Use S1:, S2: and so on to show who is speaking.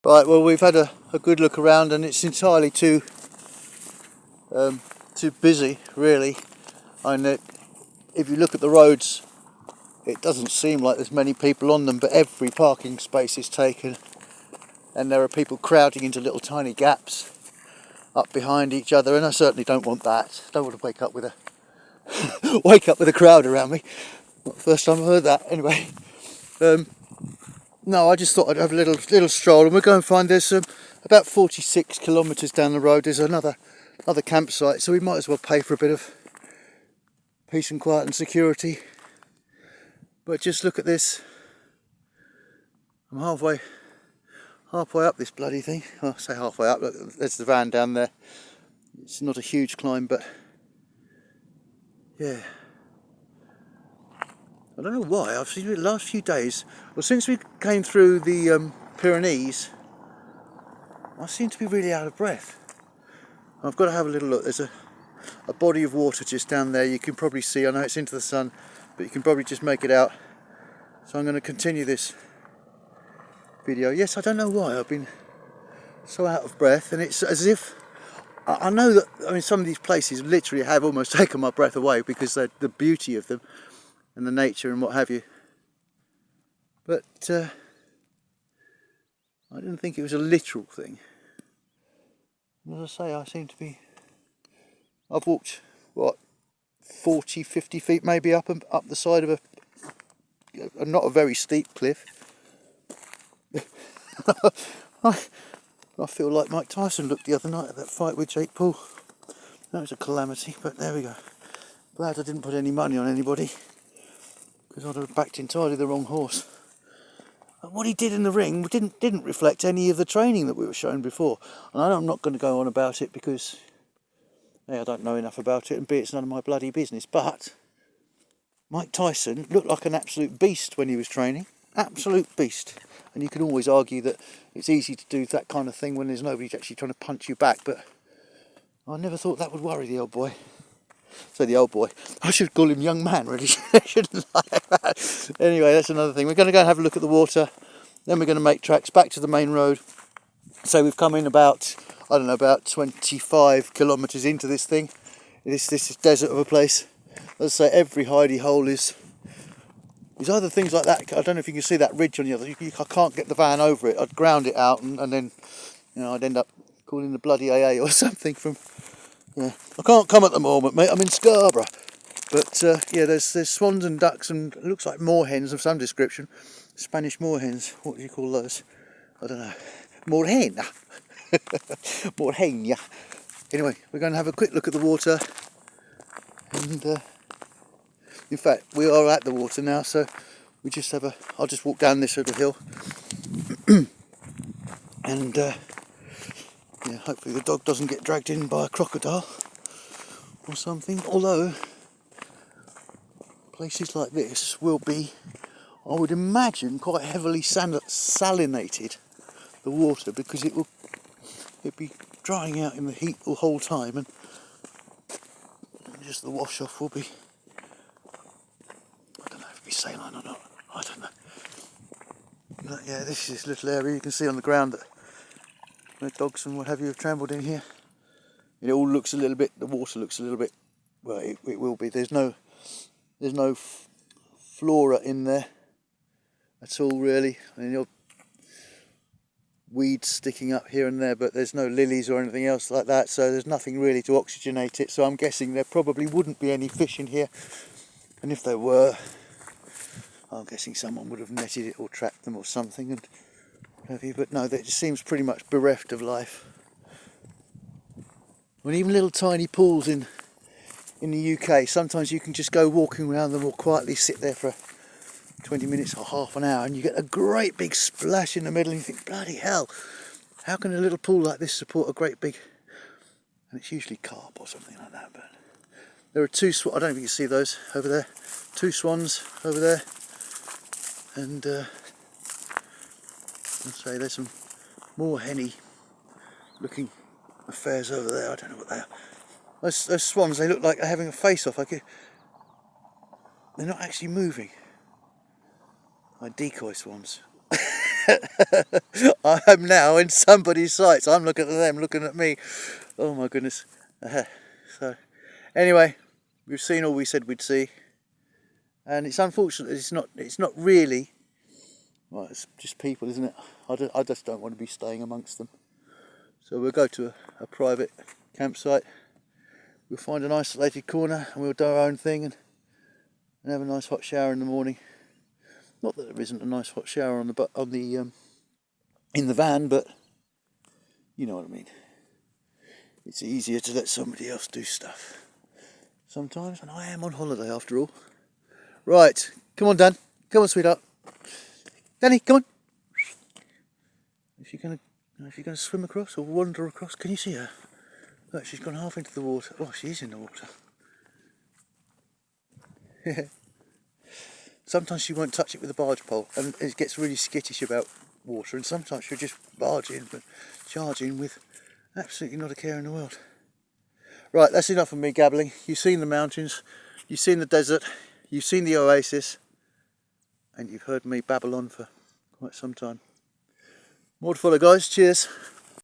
S1: Right, well, we've had a good look around, and it's entirely too busy, really. And if you look at the roads, it doesn't seem like there's many people on them, but every parking space is taken, and there are people crowding into little tiny gaps up behind each other, and I certainly don't want that. Don't want to wake up with a crowd around me. Not the first time I've heard that. Anyway, no, I just thought I'd have a little stroll, and we'll go and find there's about 46 kilometres down the road. There's another campsite, so we might as well pay for a bit of peace and quiet and security. But just look at this. I'm halfway up this bloody thing. Well, I say halfway up. Look, there's the van down there. It's not a huge climb, but yeah. I don't know why. I've seen it the last few days. Well, since we came through the Pyrenees, I seem to be really out of breath. I've got to have a little look. There's a body of water just down there. You can probably see. I know it's into the sun, but you can probably just make it out. So I'm going to continue this video. Yes, I don't know why I've been so out of breath, and it's as if I know that. I mean, some of these places literally have almost taken my breath away because the beauty of them and the nature and what have you. But I didn't think it was a literal thing. And as I say, I seem to be. I've walked 40, 50 feet maybe up the side of a not a very steep cliff. I feel like Mike Tyson looked the other night at that fight with Jake Paul. That was a calamity, but there we go. Glad I didn't put any money on anybody, because I'd have backed entirely the wrong horse. What he did in the ring didn't reflect any of the training that we were shown before. And I'm not going to go on about it because A, I don't know enough about it, and B, it's none of my bloody business. But Mike Tyson looked like an absolute beast when he was training. Absolute beast. And you can always argue that it's easy to do that kind of thing when there's nobody actually trying to punch you back. But I never thought that would worry the old boy. So the old boy. I should call him young man, really. Shouldn't I? Anyway, that's another thing. We're going to go and have a look at the water. Then we're going to make tracks back to the main road. So we've come in about 25 kilometres into this thing. This desert of a place. As I say, every hidey hole is either things like that. I don't know if you can see that ridge on the other. I can't get the van over it. I'd ground it out, and then I'd end up calling the bloody AA or something from. Yeah, I can't come at the moment, mate. I'm in Scarborough, but yeah, there's swans and ducks and it looks like moorhens of some description. Spanish moorhens. What do you call those? I don't know. Moorhen. Moorhen. Anyway, we're going to have a quick look at the water, and in fact, we are at the water now. So we just I'll just walk down this little hill, and. Yeah, hopefully the dog doesn't get dragged in by a crocodile or something. Although places like this will be, I would imagine, quite heavily salinated, the water, because it'll be drying out in the heat the whole time, and just the wash off will be. I don't know if it'll be saline or not. I don't know. But yeah, this is this little area you can see on the ground that. The dogs and what have you have trampled in here. It all looks a little bit. The water looks a little bit. Well, it will be. There's no flora in there at all, really. I mean, weeds sticking up here and there, but there's no lilies or anything else like that. So there's nothing really to oxygenate it. So I'm guessing there probably wouldn't be any fish in here. And if there were, I'm guessing someone would have netted it or trapped them or something. And but no, that just seems pretty much bereft of life. When even little tiny pools in the UK, sometimes you can just go walking around them or quietly sit there for 20 minutes or half an hour, and you get a great big splash in the middle, and you think, bloody hell, how can a little pool like this support a great big? And it's usually carp or something like that. But there are two I don't know if you can see those over there. Two swans over there, and. Let's say there's some more henny looking affairs over there. I don't know what they are. Those swans, they look like they're having a face off. They're not actually moving. Like decoy swans. I am now in somebody's sights. I'm looking at them, looking at me. Oh my goodness. So, anyway, we've seen all we said we'd see, and it's unfortunate. It's not really. Well, it's just people, isn't it? I just don't want to be staying amongst them. So we'll go to a private campsite. We'll find an isolated corner and we'll do our own thing and have a nice hot shower in the morning. Not that there isn't a nice hot shower in the van, but you know what I mean. It's easier to let somebody else do stuff sometimes, and I am on holiday after all. Right, come on, Dan. Come on, sweetheart. Danny, come on. Is she gonna swim across or wander across? Can you see her? Look, she's gone half into the water. Oh, she is in the water. Sometimes she won't touch it with a barge pole, and it gets really skittish about water, and sometimes she'll just charge in with absolutely not a care in the world. Right, that's enough of me gabbling. You've seen the mountains, you've seen the desert, you've seen the Oasis, and you've heard me babble on for quite some time. More to follow, guys. Cheers.